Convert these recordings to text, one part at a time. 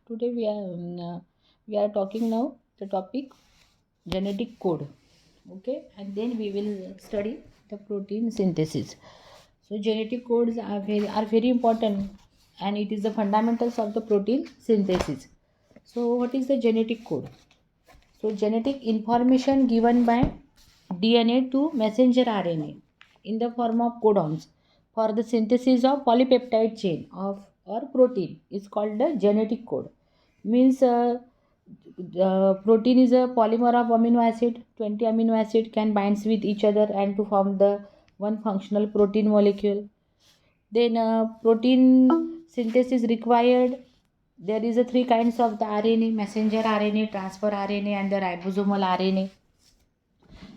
Today we are talking now the topic genetic code. Okay, and then we will study the protein synthesis. So genetic codes are very important, and it is the fundamentals of the protein synthesis. So what is the genetic code? So genetic information given by DNA to messenger RNA in the form of codons for the synthesis of polypeptide chain of or protein is called the genetic code. Means protein is a polymer of amino acid. 20 amino acid can binds with each other and to form the one functional protein molecule. Then protein synthesis required. There is a three kinds of the RNA: messenger RNA, transfer RNA, and the ribosomal RNA.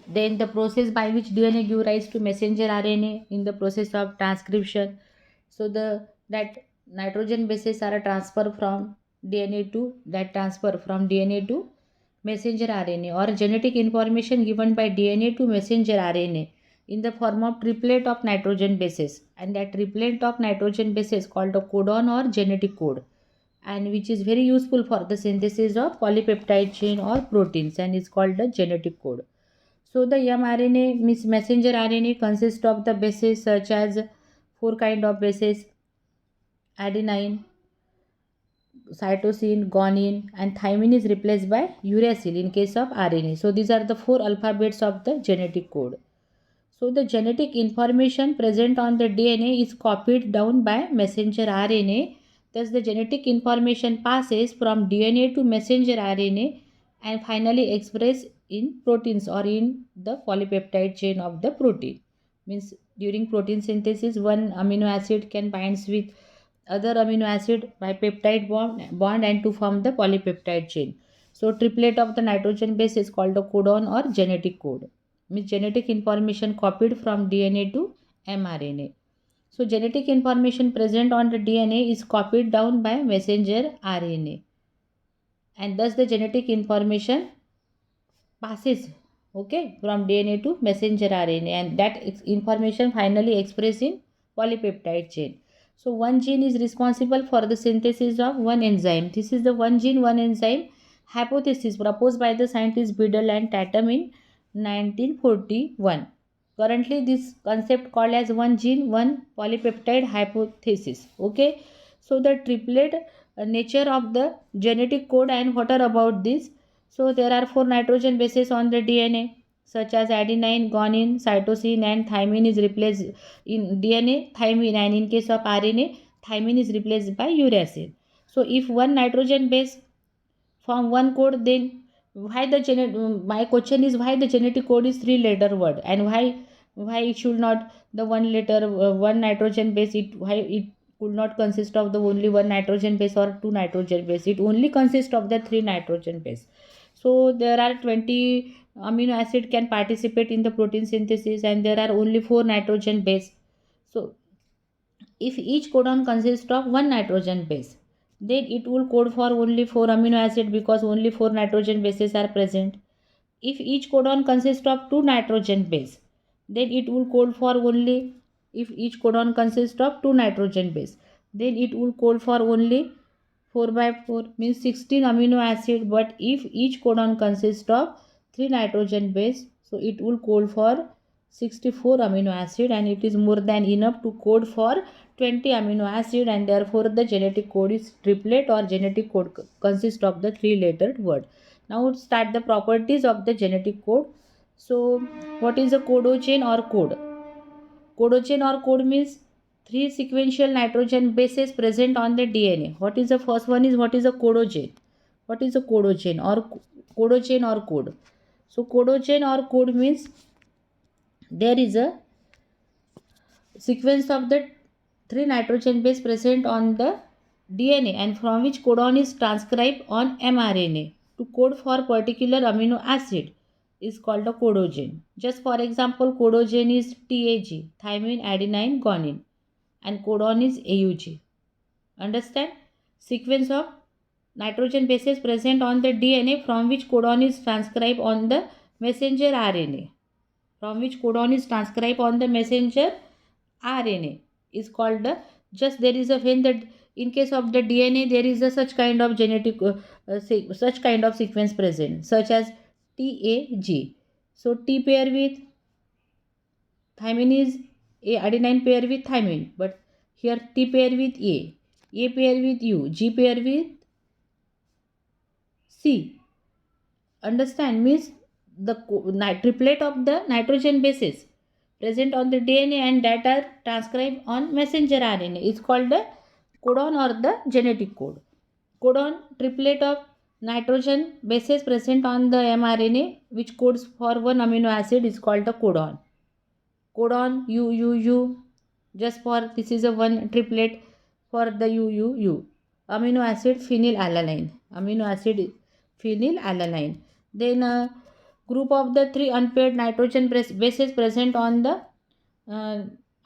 Then the process by which DNA give rise to messenger RNA in the process of transcription. So the that nitrogen bases are a transfer from DNA to that transfer from DNA to messenger RNA, or genetic information given by DNA to messenger RNA in the form of triplet of nitrogen bases, and that triplet of nitrogen bases called a codon or genetic code, and which is very useful for the synthesis of polypeptide chain or proteins, and is called the genetic code. So the mRNA means messenger RNA consists of the bases such as four kind of bases: adenine, cytosine, guanine, and thymine is replaced by uracil in case of RNA. So these are the four alphabets of the genetic code. So the genetic information present on the DNA is copied down by messenger RNA. Thus the genetic information passes from DNA to messenger RNA and finally expressed in proteins or in the polypeptide chain of the protein. Means during protein synthesis, one amino acid can binds with other amino acid by peptide bond and to form the polypeptide chain. So triplet of the nitrogen base is called a codon or genetic code. Means genetic information copied from DNA to mRNA. So genetic information present on the DNA is copied down by messenger RNA, and thus the genetic information passes, okay, from DNA to messenger RNA, and that information finally expressed in polypeptide chain. So one gene is responsible for the synthesis of one enzyme. This is the one gene one enzyme hypothesis proposed by the scientists Biddle and Tatum in 1941. Currently this concept called as one gene one polypeptide hypothesis. Okay, so the triplet nature of the genetic code, and what are about this. So there are four nitrogen bases on the DNA such as adenine, guanine, cytosine, and thymine is replaced in DNA, thymine, and in case of RNA, thymine is replaced by uracil. So if one nitrogen base form one code, then why the my question is why the genetic code is three letter word, and why it should not the one letter one nitrogen base, it why it could not consist of the only one nitrogen base or two nitrogen base, it only consists of the three nitrogen base. So there are 20 amino acid can participate in the protein synthesis, and there are only four nitrogen base. So if each codon consists of one nitrogen base, then it will code for only four amino acid because only four nitrogen bases are present. If each codon consists of two nitrogen base, then it will code for only, if each codon consists of two nitrogen base, then it will code for only 4 by 4 means 16 amino acid. But if each codon consists of 3 nitrogen base, so it will code for 64 amino acid, and it is more than enough to code for 20 amino acid, and therefore the genetic code is triplet or genetic code consists of the three lettered word. Now start the properties of the genetic code. So what is a codochain or code? Codochain or code means three sequential nitrogen bases present on the DNA. What is the first one is what is a codochain? What is a codochain or code? So codochain or code means there is a sequence of the three nitrogen base present on the DNA, and from which codon is transcribed on mRNA to code for particular amino acid is called a codogen. Just for example, codogen is TAG, thymine, adenine, guanine, and codon is AUG. Understand? Sequence of nitrogen bases present on the DNA from which codon is transcribed on the messenger RNA. From which codon is transcribed on the messenger RNA is called the, just there is a when that In case of the DNA, there is a such kind of such kind of sequence present, such as TAG. So T pair with thymine is A adenine pair with thymine, but here T pair with A pair with U, G pair with C. Understand? Means the triplet of the nitrogen bases present on the DNA and that are transcribed on messenger RNA is called the codon or the genetic code. Codon, triplet of nitrogen bases present on the mRNA which codes for one amino acid is called the codon. Codon U, just for this is a one triplet for the U. Amino acid phenylalanine. Then a group of the three unpaired nitrogen bases present on the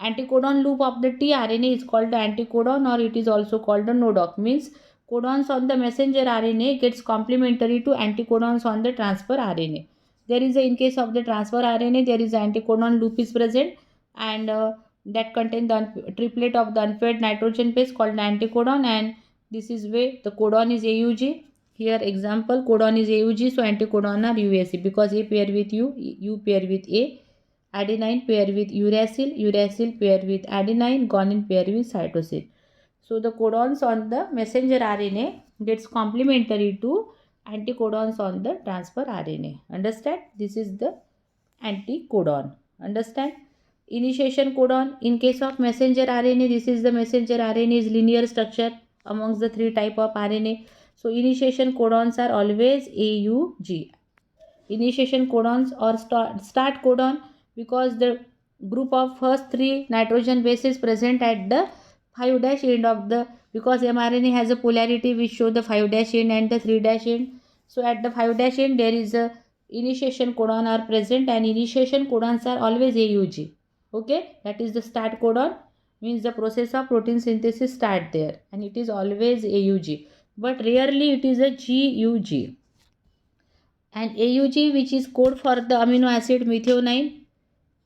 anticodon loop of the tRNA is called the anticodon, or it is also called the NODOC. Means codons on the messenger RNA gets complementary to anticodons on the transfer RNA. There is in case of the transfer RNA, there is anticodon loop is present, and that contain the triplet of the unpaired nitrogen base called the anticodon, and this is where the codon is AUG. Here example, codon is AUG, so anticodon are UAC because A pair with U pair with A, adenine pair with uracil pair with adenine, guanine pair with cytosine. So the codons on the messenger RNA gets complementary to anticodons on the transfer RNA. Understand? This is the anticodon. Understand? Initiation codon. In case of messenger RNA, this is the messenger RNA is linear structure amongst the three type of RNA. So initiation codons are always AUG. Initiation codons or start codon because the group of first three nitrogen bases present at the 5' end of the, because mRNA has a polarity which show the 5' end and the 3' end. So at the 5' end there is a initiation codon are present, and initiation codons are always AUG. Okay, that is the start codon, means the process of protein synthesis start there, and it is always AUG, but rarely it is a GUG. And AUG, which is code for the amino acid methionine.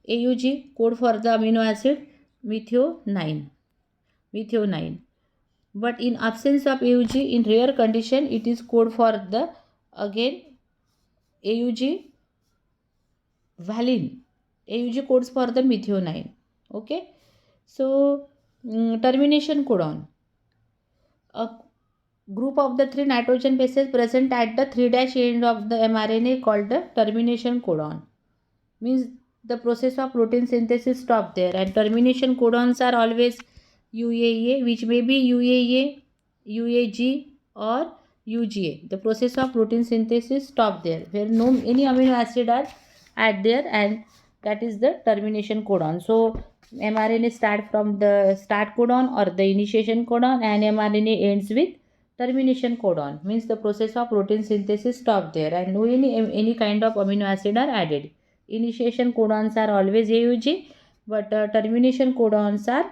AUG code for the amino acid methionine. But in absence of AUG, in rare condition, it is code for the again AUG valine. AUG codes for the methionine. Okay. So termination codon. A group of the three nitrogen bases present at the 3' end of the mRNA called the termination codon. Means the process of protein synthesis stop there, and termination codons are always UAA, which may be UAA, UAG or UGA. The process of protein synthesis stop there, where no any amino acid are add there, and that is the termination codon. So mRNA start from the start codon or the initiation codon, and mRNA ends with termination codon. Means the process of protein synthesis stop there, and no any kind of amino acid are added. Initiation codons are always AUG, but termination codons are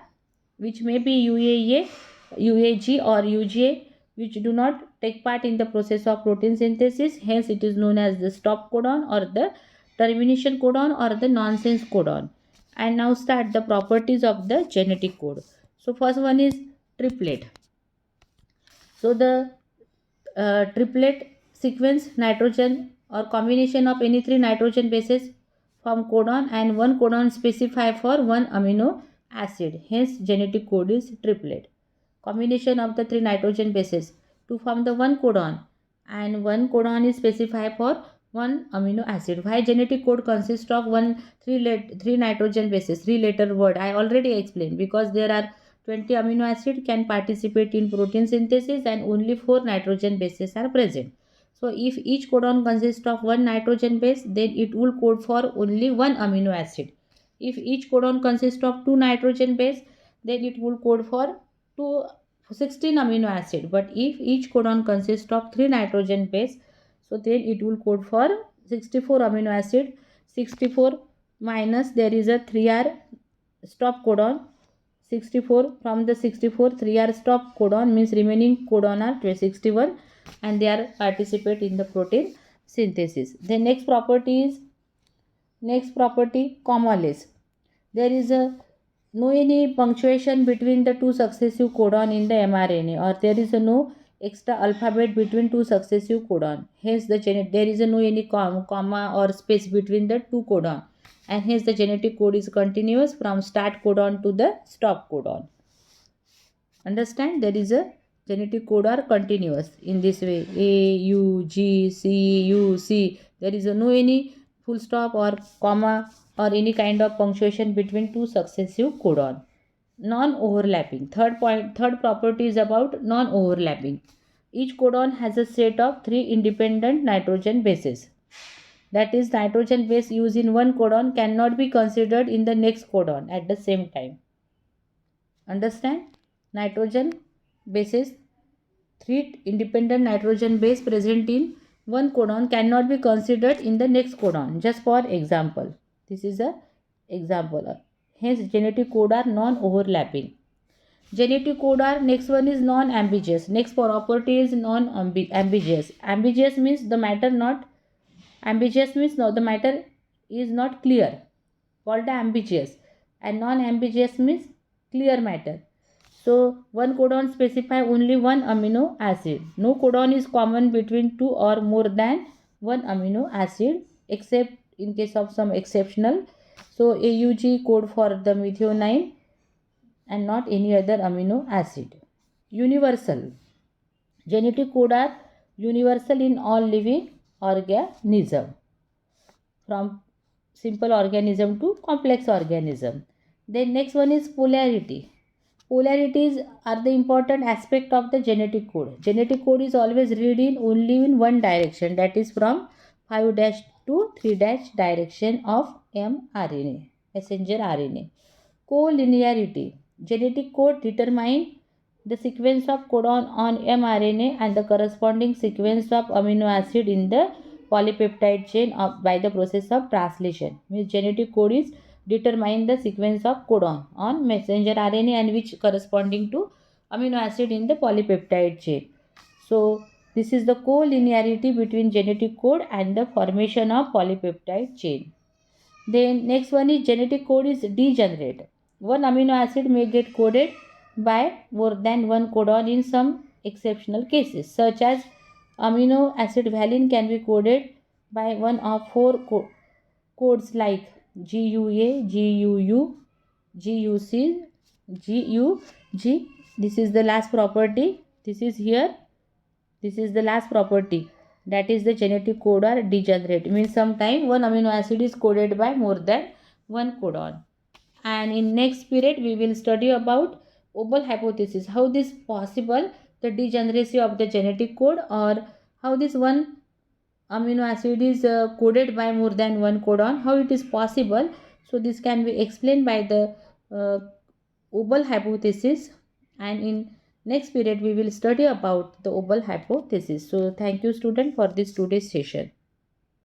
which may be UAA, UAG or UGA, which do not take part in the process of protein synthesis. Hence, it is known as the stop codon or the termination codon or the nonsense codon. And now start the properties of the genetic code. So first one is triplet. So the triplet sequence nitrogen or combination of any three nitrogen bases form codon, and one codon specify for one amino acid. Hence genetic code is triplet. Combination of the three nitrogen bases to form the one codon, and one codon is specified for one amino acid. Why genetic code consists of three nitrogen bases, three letter word? I already explained, because there are 20 amino acid can participate in protein synthesis and only 4 nitrogen bases are present. So if each codon consists of one nitrogen base, then it will code for only one amino acid. If each codon consists of two nitrogen base, then it will code for 16 amino acid. But if each codon consists of 3 nitrogen base, so then it will code for 64 amino acid. 64 minus there is a 3R stop codon. 64 from the 64 3R stop codon, means remaining codon are 61, and they are participate in the protein synthesis. The next property commalase. There is a no any punctuation between the two successive codon in the mRNA, or there is no extra alphabet between two successive codon. Hence there is no any comma or space between the two codon, and hence the genetic code is continuous from start codon to the stop codon. Understand? There is a genetic code are continuous in this way. A, U, G, C, U, C. There is no any full stop or comma or any kind of punctuation between two successive codon. Non-overlapping. Third property is about non-overlapping. Each codon has a set of 3 independent nitrogen bases. That is, nitrogen base used in one codon cannot be considered in the next codon at the same time. Understand? Nitrogen bases, 3 independent nitrogen base present in one codon cannot be considered in the next codon. Just for example, this is a example. Hence genetic code are non-overlapping. Genetic code are, next one is non-ambiguous. Next property is non-ambiguous. Ambiguous means the matter not ambiguous means no, the matter is not clear, called ambiguous, and non-ambiguous means clear matter. So one codon specify only one amino acid. No codon is common between two or more than one amino acid, except in case of some exceptional. So AUG code for the methionine and not any other amino acid. Universal. Genetic code are universal in all living organism, from simple organism to complex organism. Then next one is polarity. Polarities are the important aspect of the genetic code. Genetic code is always read in only in one direction, that is from 5' to 3' direction of mRNA, messenger RNA. Collinearity. Genetic code determine the sequence of codon on mRNA and the corresponding sequence of amino acid in the polypeptide chain by the process of translation. Means genetic code is determine the sequence of codon on messenger RNA and which corresponding to amino acid in the polypeptide chain. So this is the collinearity between genetic code and the formation of polypeptide chain. Then next one is genetic code is degenerate. One amino acid may get coded by more than one codon in some exceptional cases, such as amino acid valine can be coded by one of 4 codes like GUA, GUU, GUC, GUG. This is the last property. This is here. This is the last property. That is the genetic code are degenerate. Means sometime one amino acid is coded by more than one codon. And in next period we will study about Abel hypothesis. How this possible, the degeneracy of the genetic code, or how this one amino acid is coded by more than one codon, how it is possible. So this can be explained by the Abel hypothesis, and in next period we will study about the Abel hypothesis. So thank you student for this today's session.